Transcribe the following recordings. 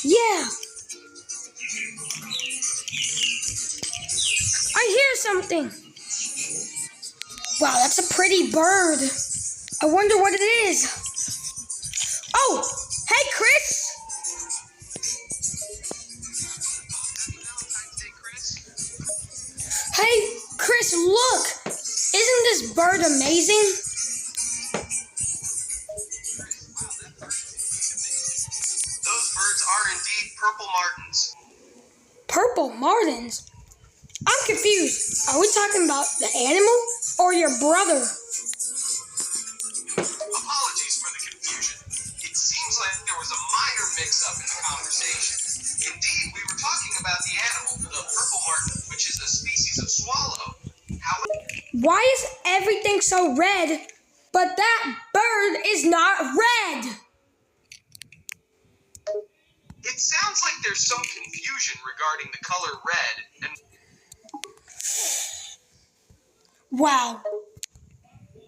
Yeah. I hear something. Wow, that's a pretty bird. I wonder what it is. Oh, hey, Chris. Hey, Chris, look. Isn't this bird amazing? Those birds are indeed purple martins. Purple martins? I'm confused. Are we talking about the animal or your brother? Apologies for the confusion. It seems like there was a minor mix-up in the conversation. Indeed, we were talking about the animal, the purple martin, which is a species of swallow. Why is everything so red, but that bird is not red? It sounds like there's some confusion regarding the color red, and wow.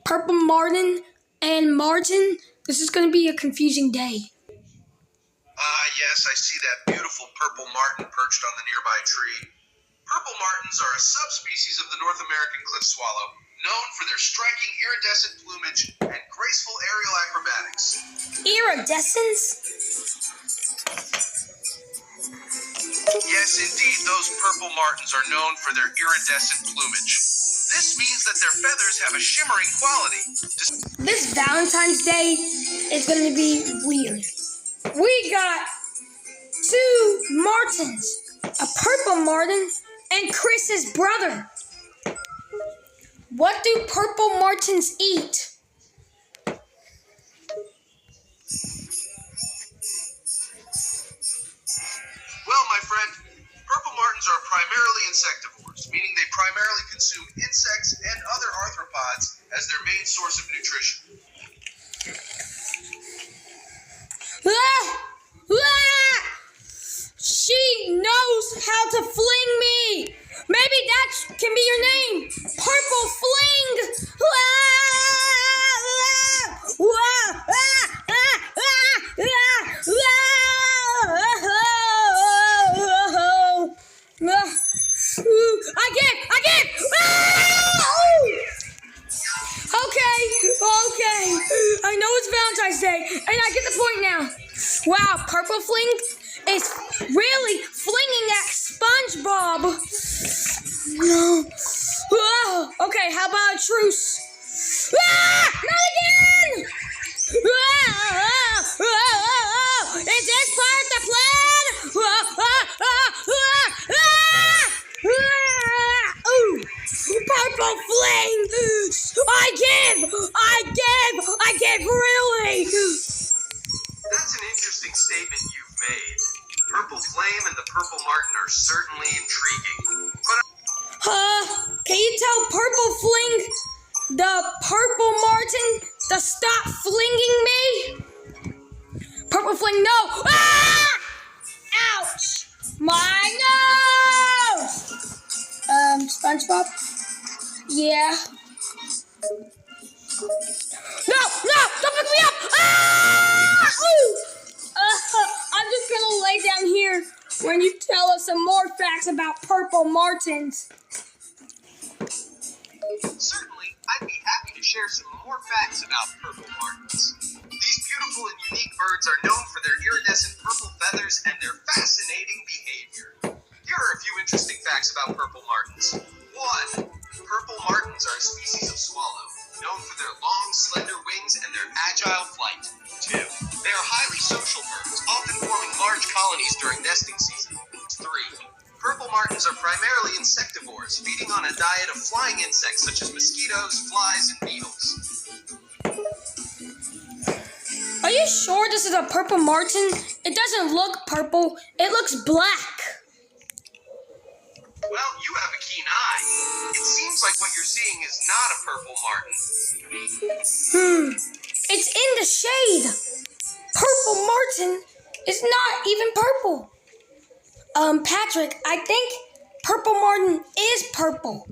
Purple martin and martin, this is going to be a confusing day. Yes, I see that beautiful purple martin perched on the nearby tree. Purple martins are a subspecies of the North American cliff swallow, known for their striking iridescent plumage and graceful aerial acrobatics. Iridescence? Yes, indeed, those purple martins are known for their iridescent plumage. This means that their feathers have a shimmering quality. This Valentine's Day is going to be weird. We got 2 martins, a purple martin and Chris's brother. What do purple martins eat? Well, my friend, purple martins are primarily insectivores, meaning they primarily consume insects and other arthropods as their main source of nutrition. Ah! Ah! She knows how to fling me. Maybe that can be your name. Purple Fling. Ah! Ah! Ah! Ah! Ah! Again. Okay. I know it's Valentine's Day, and I get the point now. Wow, Purple Fling is really flinging at SpongeBob. No. Oh, okay, how about a truce? Ah! Not again! Is this part of the plan? Purple Fling! I give, really! That's an interesting statement you've made. Purple Flame and the Purple Martin are certainly intriguing. But Can you tell Purple Fling, the Purple Martin, to stop flinging me? Purple Fling, no! Ah! Ouch! My nose! SpongeBob? Yeah. No! Don't pick me up! Ah! I'm just gonna lay down here when you tell us some more facts about purple martins. Certainly, I'd be happy to share some more facts about purple martins. These beautiful and unique birds are known for their iridescent purple feathers and their fascinating behavior. Here are a few interesting facts about purple martins. 1. Purple martins are a species of swallow, known for their long, slender wings and their agile flight. 2. They are highly social birds, often forming large colonies during nesting season. 3. Purple martins are primarily insectivores, feeding on a diet of flying insects such as mosquitoes, flies, and beetles. Are you sure this is a purple martin? It doesn't look purple, it looks black. Well, you have a keen eye. It seems like what you're seeing is not a purple martin. It's in the shade. Purple martin is not even purple. Patrick, I think purple martin is purple.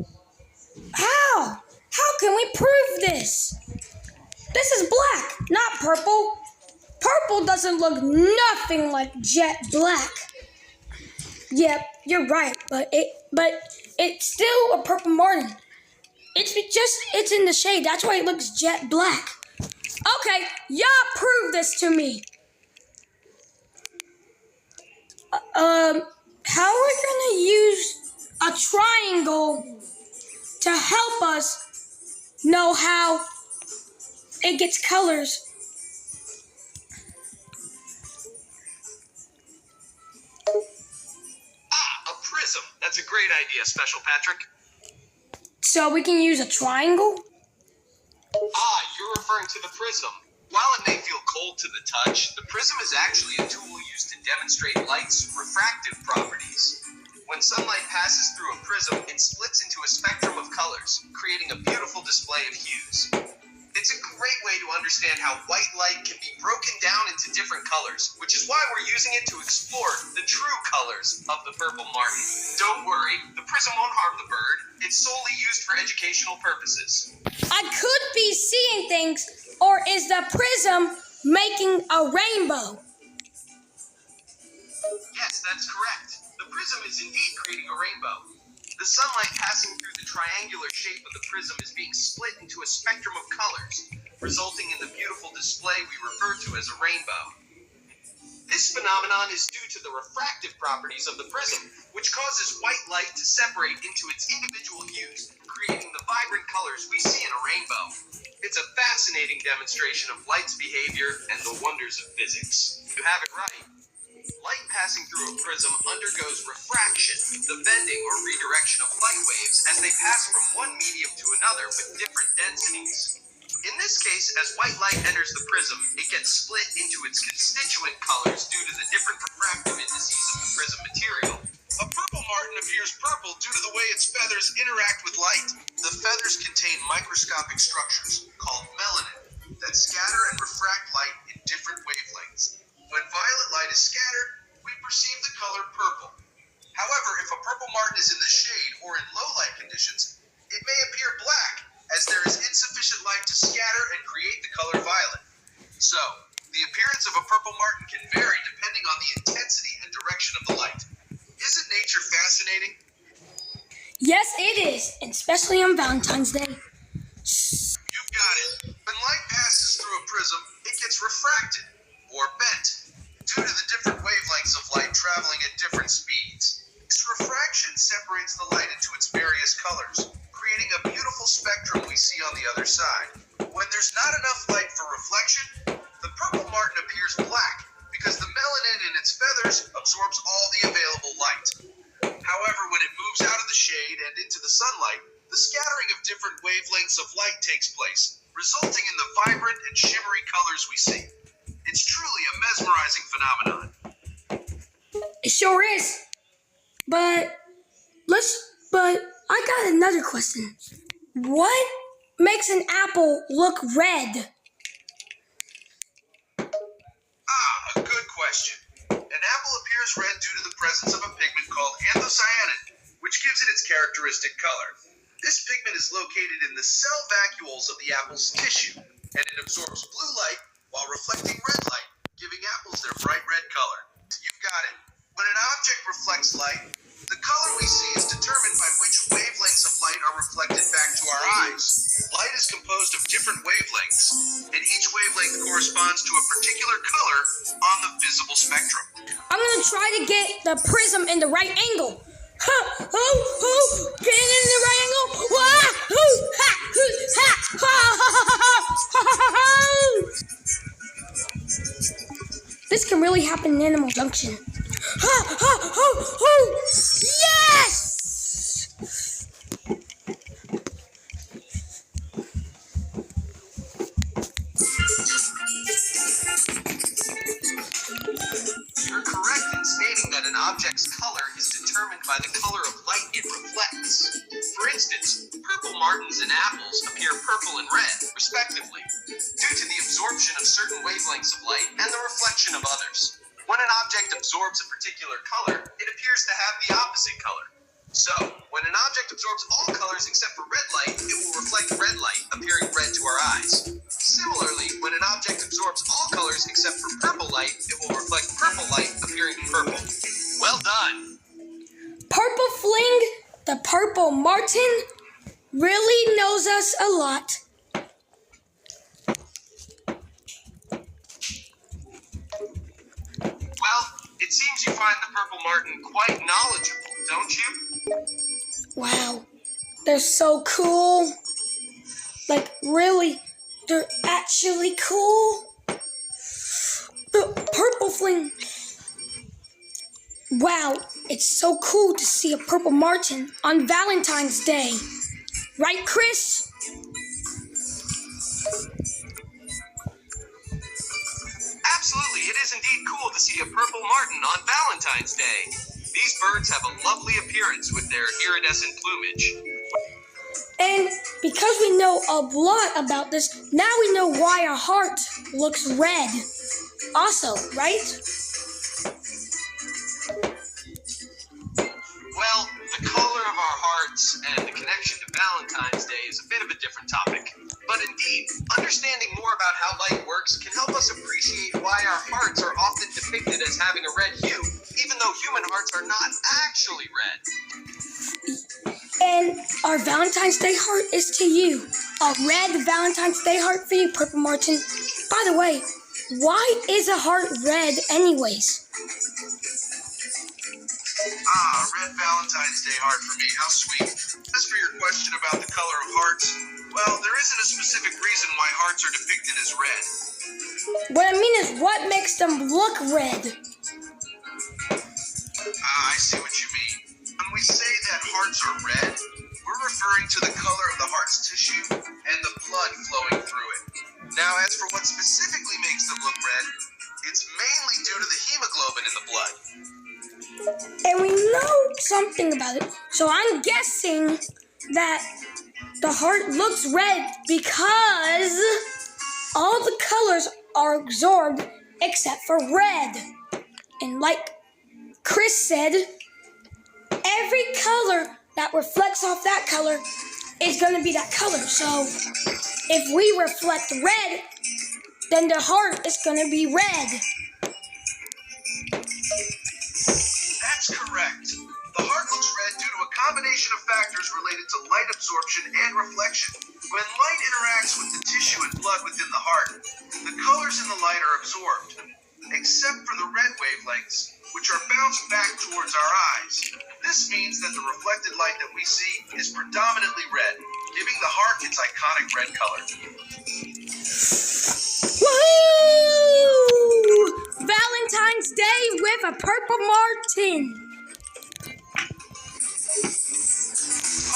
How? How can we prove this? This is black, not purple. Purple doesn't look nothing like jet black. Yep, you're right, but it's still a purple martin. It's in the shade. That's why it looks jet black. Okay, y'all prove this to me. How are we gonna use a triangle to help us know how it gets colors? A prism. That's a great idea, Special Patrick. So we can use a triangle? You're referring to the prism. While it may feel cold to the touch, the prism is actually a tool used to demonstrate light's refractive properties. When sunlight passes through a prism, it splits into a spectrum of colors, creating a beautiful display of hues. It's a great way to understand how white light can be broken down into different colors, which is why we're using it to explore the true colors of the purple martin. Don't worry, the prism won't harm the bird. It's solely used for educational purposes. I could be seeing things, or is the prism making a rainbow? Yes, that's correct. The prism is indeed creating a rainbow. The sunlight passing through the triangular shape of the prism is being split into a spectrum of colors, resulting in the beautiful display we refer to as a rainbow. This phenomenon is due to the refractive properties of the prism, which causes white light to separate into its individual hues, creating the vibrant colors we see in a rainbow. It's a fascinating demonstration of light's behavior and the wonders of physics. You have it right. Light passing through a prism undergoes refraction, the bending or redirection of light waves as they pass from one medium to another with different densities. In this case, as white light enters the prism, it gets split into its constituent colors due to the different refractive indices of the prism material. A purple martin appears purple due to the way its feathers interact with light. The feathers contain microscopic structures, called melanin, that scatter and refract light in different wavelengths. When violet light is scattered, we perceive the color purple. However, if a purple martin is in the shade or in low light conditions, it may appear black, as there is insufficient light to scatter and create the color violet. So, the appearance of a purple martin can vary depending on the intensity and direction of the light. Isn't nature fascinating? Yes, it is, especially on Valentine's Day. You've got it. When light passes through a prism, it gets refracted, or bent, due to the different wavelengths of light traveling at different speeds. This refraction separates the light into its various colors, creating a beautiful spectrum we see on the other side. When there's not enough light for reflection, the purple martin appears black because the melanin in its feathers absorbs all the available light. However, when it moves out of the shade and into the sunlight, the scattering of different wavelengths of light takes place, resulting in the vibrant and shimmery colors we see. It's truly a mesmerizing phenomenon. It sure is. But I got another question. What makes an apple look red? A good question. An apple appears red due to the presence of a pigment called anthocyanin, which gives it its characteristic color. This pigment is located in the cell vacuoles of the apple's tissue, and it absorbs blue light while reflecting red light, giving apples their bright red color. You've got it. When an object reflects light, the color we see is determined by which wavelengths of light are reflected back to our eyes. Light is composed of different wavelengths, and each wavelength corresponds to a particular color on the visible spectrum. I'm gonna try to get the prism in the right angle. Get it in the right angle. This can really happen in Animal Junction. Yes! You're correct in stating that an object's color is determined by the color of light it reflects. For instance, purple martins in apples appear purple and red, respectively, due to the absorption of certain wavelengths of light and the reflection of others. When an object absorbs a particular color, it appears to have the opposite color. So, when an object absorbs all colors except for red light, it will reflect red light, appearing red to our eyes. Similarly, when an object absorbs all colors except for purple light, it will reflect purple light appearing purple. Well done! Purple Fling, the purple martin, really knows us a lot. Well, it seems you find the purple martin quite knowledgeable, don't you? Wow, they're so cool. Like, really, they're actually cool. The purple Fling. Wow, it's so cool to see a purple martin on Valentine's Day. Right, Chris? Absolutely, it is indeed cool to see a purple martin on Valentine's Day. These birds have a lovely appearance with their iridescent plumage. And because we know a lot about this, now we know why our heart looks red. Also, right? Well, the color of our hearts and the connection to Valentine's Day is a bit of a different topic. But indeed, understanding more about how light works can help us appreciate why our hearts are often depicted as having a red hue, even though human hearts are not actually red. And our Valentine's Day heart is to you. A red Valentine's Day heart for you, Purple Martin. By the way, why is a heart red anyways? Red Valentine's Day heart for me. How sweet. As for your question about the color of hearts, well, there isn't a specific reason why hearts are depicted as red. What I mean is, what makes them look red? I see what you mean. When we say that hearts are red, we're referring to the color of the heart's tissue and the blood flowing through it. Now, as for what specifically makes them look red, it's mainly due to the hemoglobin in the blood. And we know something about it, so I'm guessing that the heart looks red because all the colors are absorbed except for red. And like Chris said, every color that reflects off that color is going to be that color. So if we reflect red, then the heart is going to be red. That's correct. The heart looks red due to a combination of factors related to light absorption and reflection. When light interacts with the tissue and blood within the heart, the colors in the light are absorbed, except for the red wavelengths, which are bounced back towards our eyes. This means that the reflected light that we see is predominantly red, giving the heart its iconic red color. Woohoo! Valentine's Day with a purple martin.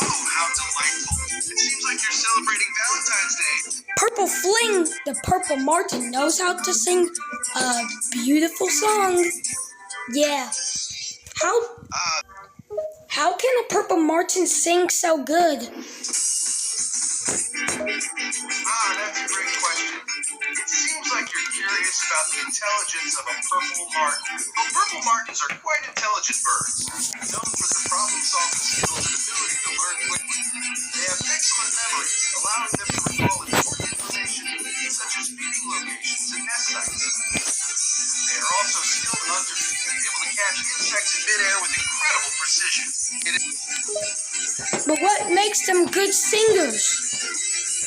Oh, how delightful. It seems like you're celebrating Valentine's Day. Purple Fling, the purple martin, knows how to sing a beautiful song. Yeah. How can a purple martin sing so good? That's a great question. It seems like you're curious about the intelligence of a purple martin. Well, purple martins are quite intelligent birds, known for their problem-solving skills and ability to learn quickly. They have excellent memories, allowing them to recall important information, such as feeding locations and nest sites. They are also skilled hunters, able to catch insects in midair with incredible precision. But what makes them good singers?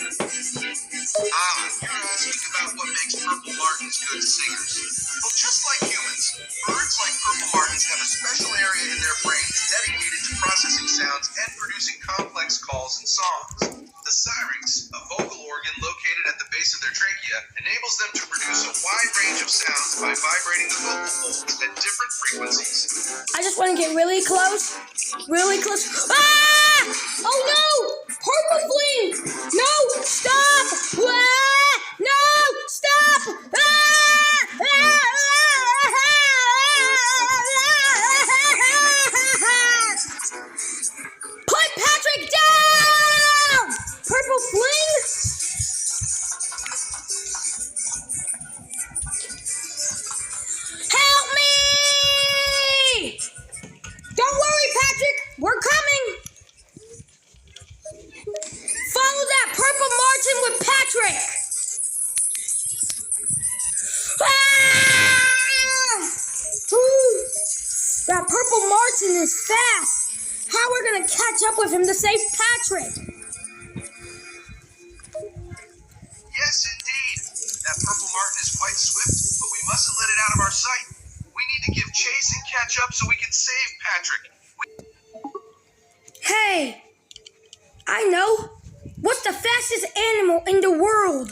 You're asking about what makes purple martins good singers. Well, just like humans, birds like purple martins have a special area in their brains dedicated to processing sounds and producing complex calls and songs. The syrinx, a vocal organ located at the base of their trachea, enables them to produce a wide range of sounds by vibrating the vocal folds at different frequencies. I just want to get really close. Really close. Ah! Oh no! Purple Fling! No! Stop! Ah! No! Stop! Ah! Put Patrick down! Purple Fling? Help me! Don't worry, Patrick. We're coming. That purple Martin is fast. How we're gonna catch up with him to save Patrick? Yes, indeed. That purple martin is quite swift, but we mustn't let it out of our sight. We need to give chase and catch up so we can save Patrick. Hey, I know. What's the fastest animal in the world?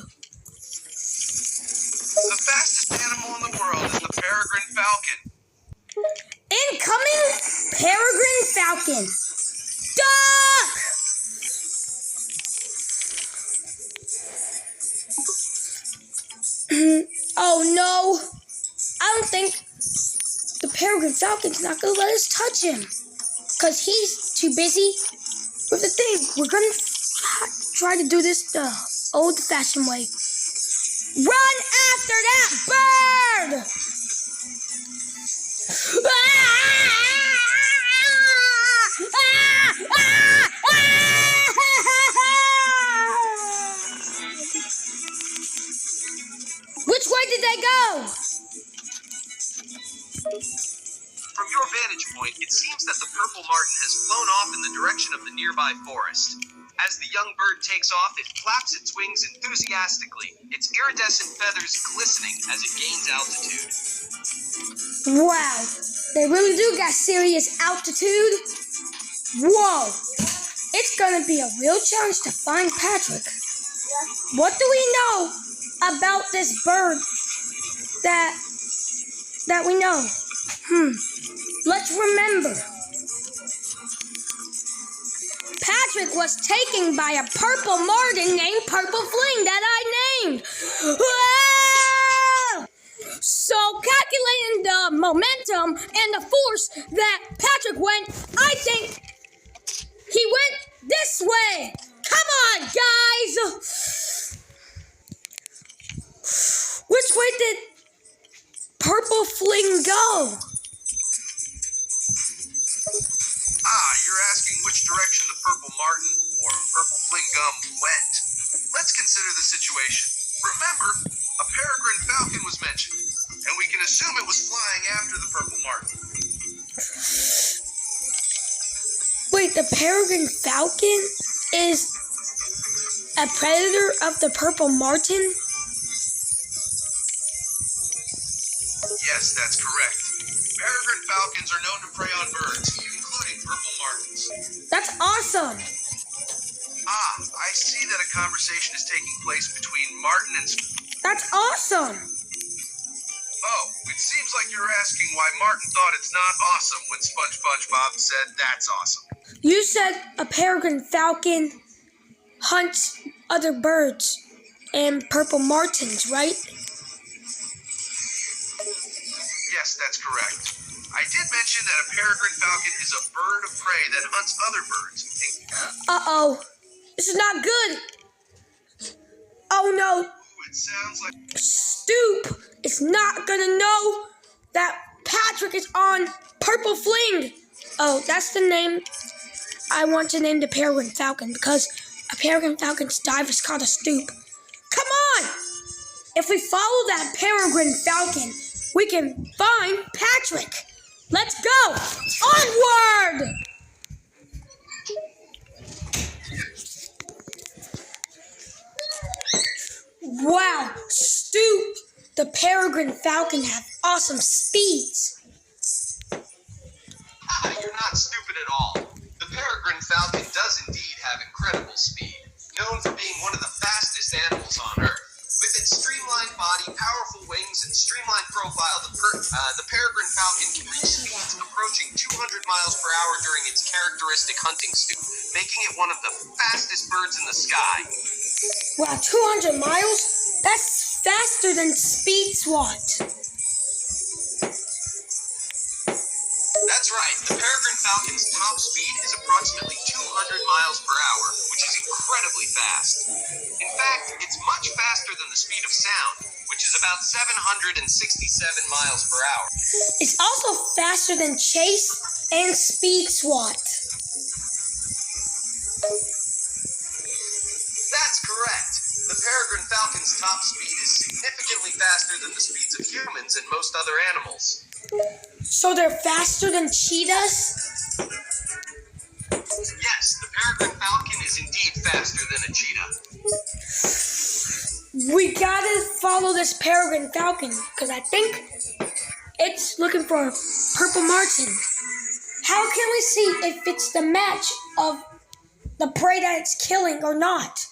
The fastest animal in the world is the peregrine falcon. Incoming peregrine falcon. Duck! Oh no. I don't think the peregrine falcon's not gonna let us touch him. Because he's too busy with the thing. We're gonna try to do this the old-fashioned way. Run after that bird! Which way did they go? From your vantage point, it seems that the purple martin has flown off in the direction of the nearby forest. As the young bird takes off, it flaps its wings enthusiastically, its iridescent feathers glistening as it gains altitude. Wow, they really do got serious altitude. Whoa, it's gonna be a real challenge to find Patrick. What do we know about this bird that we know? Let's remember. Patrick was taken by a purple martin named Purple Fling that I named. Ah! So calculating the momentum and the force that Patrick went, I think he went this way. Come on, guys. Which way did Purple Fling go? You're asking which direction the purple martin, or purple fling gum, went. Let's consider the situation. Remember, a peregrine falcon was mentioned, and we can assume it was flying after the purple martin. Wait, the peregrine falcon is a predator of the purple martin? Yes, that's correct. Peregrine falcons are known to prey on birds, including purple martins. That's awesome. I see that a conversation is taking place between Martin and... That's awesome. Oh, it seems like you're asking why Martin thought it's not awesome when SpongeBob said that's awesome. You said a peregrine falcon hunts other birds and purple martins, right? Yes, that's correct. I did mention that a peregrine falcon is a bird of prey that hunts other birds. Uh-oh. This is not good. Oh, no. It sounds like... Stoop is not gonna know that Patrick is on Purple Fling. Oh, that's the name I want to name the peregrine falcon because a peregrine falcon's dive is called a stoop. Come on! If we follow that peregrine falcon, we can find Patrick. Let's go! Onward! Wow, Stoop, the peregrine falcon have awesome speeds. You're not stupid at all. The peregrine falcon does indeed have incredible speed, known for being one of the fastest animals on Earth. With its streamlined body, powerful wings, and streamlined profile, the peregrine falcon can reach speeds approaching 200 miles per hour during its characteristic hunting stoop, making it one of the fastest birds in the sky. Wow, 200 miles? That's faster than Speed SWAT. That's right. The peregrine falcon's top speed is approximately 200 miles per hour, which is incredibly fast. In fact, it's much faster than the speed of sound, which is about 767 miles per hour. It's also faster than Chase and Speed SWAT. That's correct. The peregrine falcon's top speed is significantly faster than the speeds of humans and most other animals. So they're faster than cheetahs? Yes, the peregrine falcon is indeed faster than a cheetah. We gotta follow this peregrine falcon, because I think it's looking for a purple martin. How can we see if it's the match of the prey that it's killing or not?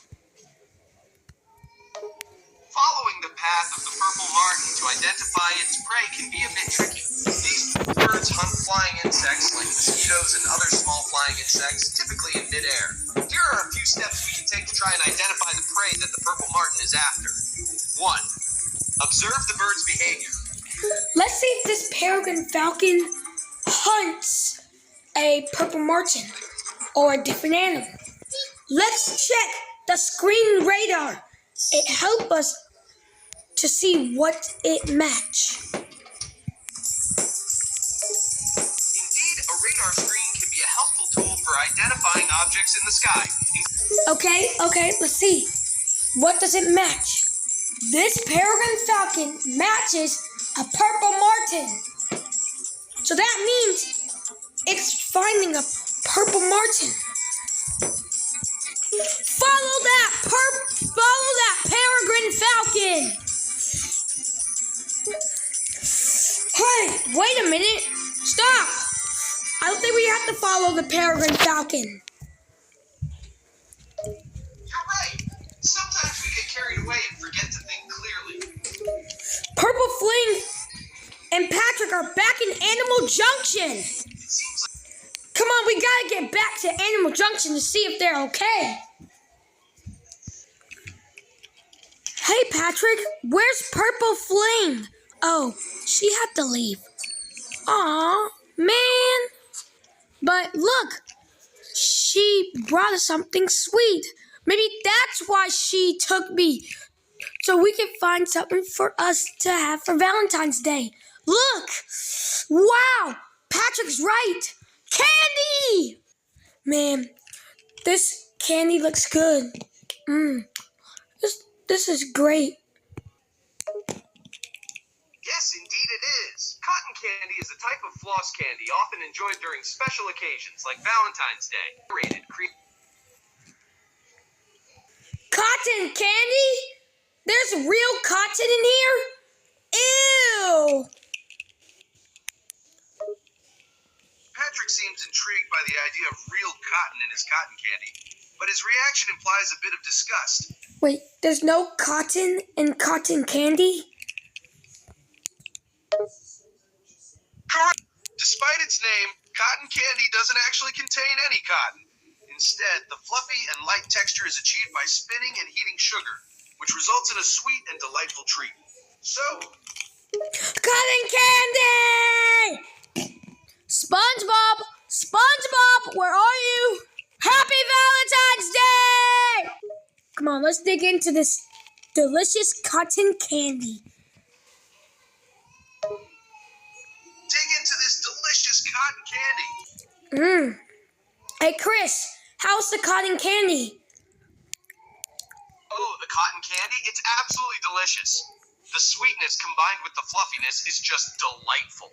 Following the path of the purple martin to identify its prey can be a bit tricky. These birds hunt flying insects like mosquitoes and other small flying insects, typically in midair. Here are a few steps we can take to try and identify the prey that the purple martin is after. 1. Observe the bird's behavior. Let's see if this peregrine falcon hunts a purple martin or a different animal. Let's check the screen radar. It helps us to see what it match. Indeed, a radar screen can be a helpful tool for identifying objects in the sky. Okay, let's see. What does it match? This peregrine falcon matches a purple martin. So that means it's finding a purple martin. Follow that peregrine falcon. Hey, wait a minute. Stop. I don't think we have to follow the peregrine falcon. You're right. Sometimes we get carried away and forget to think clearly. Purple Fling and Patrick are back in Animal Junction. Come on, we gotta get back to Animal Junction to see if they're okay. Hey, Patrick, where's Purple Fling? Oh, she had to leave. Aw, man. But look, she brought us something sweet. Maybe that's why she took me, so we can find something for us to have for Valentine's Day. Look! Wow! Patrick's right! Candy! Man, this candy looks good. This is great. Yes, indeed it is. Cotton candy is a type of floss candy often enjoyed during special occasions like Valentine's Day. Cotton candy? There's real cotton in here? Ew! Patrick seems intrigued by the idea of real cotton in his cotton candy, but his reaction implies a bit of disgust. Wait, there's no cotton in cotton candy? Correct. Despite its name, cotton candy doesn't actually contain any cotton. Instead, the fluffy and light texture is achieved by spinning and heating sugar, which results in a sweet and delightful treat. So, Cotton candy! SpongeBob, where are you? Happy Valentine's Day! Come on, let's dig into this delicious cotton candy. dig into this delicious cotton candy. Hey, Chris, how's the cotton candy? Oh, the cotton candy? It's absolutely delicious. The sweetness combined with the fluffiness is just delightful.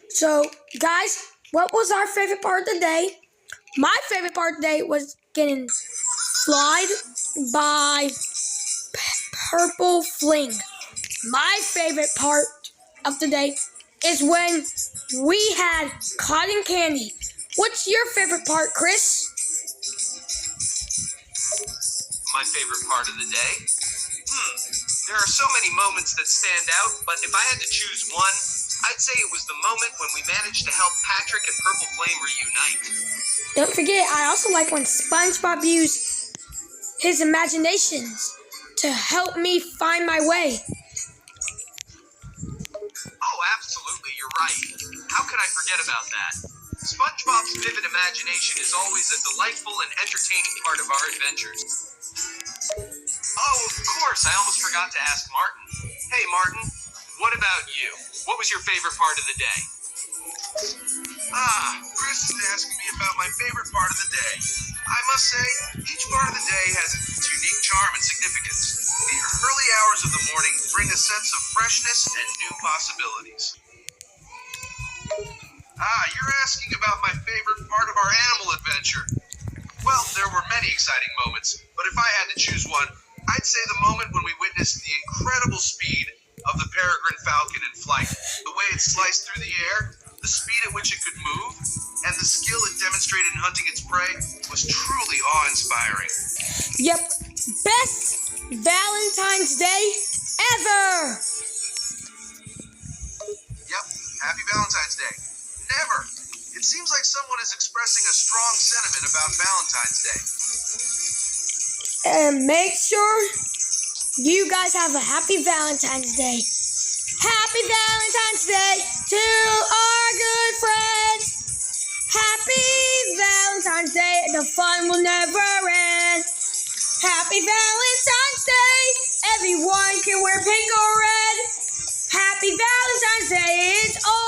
So, guys, what was our favorite part of the day? My favorite part of the day was getting flied by Purple Fling. My favorite part of the day is when we had cotton candy. What's your favorite part, Chris? My favorite part of the day? There are so many moments that stand out, but if I had to choose one, I'd say it was the moment when we managed to help Patrick and Purple Flame reunite. Don't forget, I also like when SpongeBob used his imaginations to help me find my way. Oh, absolutely, you're right. How could I forget about that? SpongeBob's vivid imagination is always a delightful and entertaining part of our adventures. Oh, of course, I almost forgot to ask Martin. Hey, Martin, what about you? What was your favorite part of the day? Chris is asking me about my favorite part of the day. I must say, each part of the day has its unique charm and significance. The early hours of the morning bring a sense of freshness and new possibilities. You're asking about my favorite part of our animal adventure. Well, there were many exciting moments, but if I had to choose one, I'd say the moment when we witnessed the incredible speed of the peregrine falcon in flight. The way it sliced through the air, the speed at which it could move, and the skill it demonstrated in hunting its prey was truly awe-inspiring. Yep, best Valentine's Day ever! Yep, happy Valentine's Day. Never! It seems like someone is expressing a strong sentiment about Valentine's Day. And make sure you guys have a happy Valentine's Day. Happy Valentine's Day to our good friends. Happy Valentine's Day. The fun will never end. Happy Valentine's Day. Everyone can wear pink or red. Happy Valentine's Day. It's over.